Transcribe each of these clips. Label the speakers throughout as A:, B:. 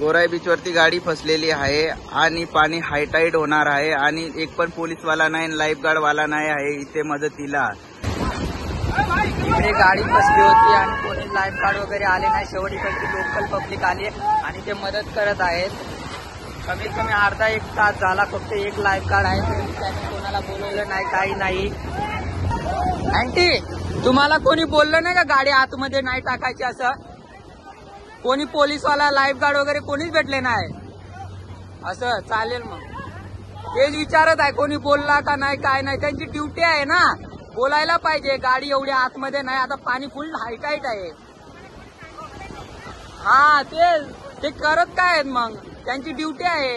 A: गोराई बीच वरती गाडी फसलेली आहे आणि पाणी हायटाईड होणार आहे आणि एक पण पोलीसवाला नाही, लाईफ गार्ड वाला नाही आहे इथे मदतीला।
B: इकडे गाडी फसली होती आणि कोणी लाईफ गार्ड वगैरे आले नाही। शेवटी इकडची लोकल पब्लिक आली आणि ते मदत करत आहेत। कमीत कमी अर्धा एक तास झाला, फक्त एक लाईफ गार्ड आहे, त्याने कोणाला बोलवलं नाही, काही नाही। आंटी, तुम्हाला कोणी बोललं नाही का गाडी आतमध्ये नाही टाकायची असं? कोणी पोलीसवाला, लाईफ गार्ड वगैरे कोणीच भेटले नाही असं? चालेल, मग तेच विचारत आहे, कोणी बोलला का नाही, काय नाही। त्यांची ड्युटी आहे ना, बोलायला पाहिजे। गाडी एवढी आतमध्ये नाही, आता पाणी फुल हायटाईट आहे। हा, ते करत काय आहेत मग? त्यांची ड्युटी आहे।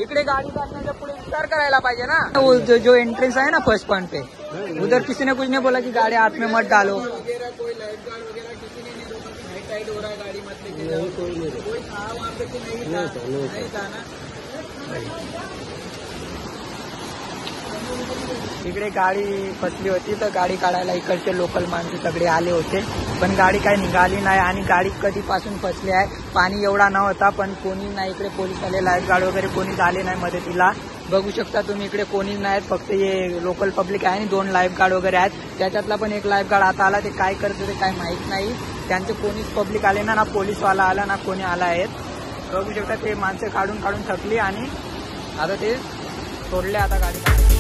B: इकडे गाड़ी काटने पुढे विचार करायला पाहिजे ना। वो जो एंट्रेंस है ना फर्स्ट पॉइंट पे, उधर किसी ने कुछ नहीं बोला कि गाड़ी हाथ में मत डालो।
A: कोई लाइफ गार्ड वगैरह किसी ने नहीं रोका कि हाईटाइड हो रहा है, गाड़ी मत लेके जाओ। कोई था वहाँ पे कि नहीं था ना।
B: इकडे गाडी फसली होती तर गाडी काढायला इकडचे लोकल माणसं सगळे आले होते, पण गाडी काही निघाली नाही आणि गाडी कधीपासून फसली आहे। पाणी एवढा नव्हता, पण कोणी नाही इकडे, पोलीस आले, लाईफ गार्ड वगैरे कोणी आले नाही मदतीला। बघू शकता तुम्ही, इकडे कोणीच नाहीत, फक्त हे लोकल पब्लिक आहे आणि 2 लाईफ गार्ड वगैरे आहेत। त्याच्यातला पण एक लाईफ गार्ड आता आला, ते काय करत होते काय माहित नाही। त्यांचे कोणीच पब्लिक आले ना पोलीसवाला आला ना कोणी आला आहेत। बघू शकता ते माणसं काढून थकली आणि आता ते सोडले आता गाडी।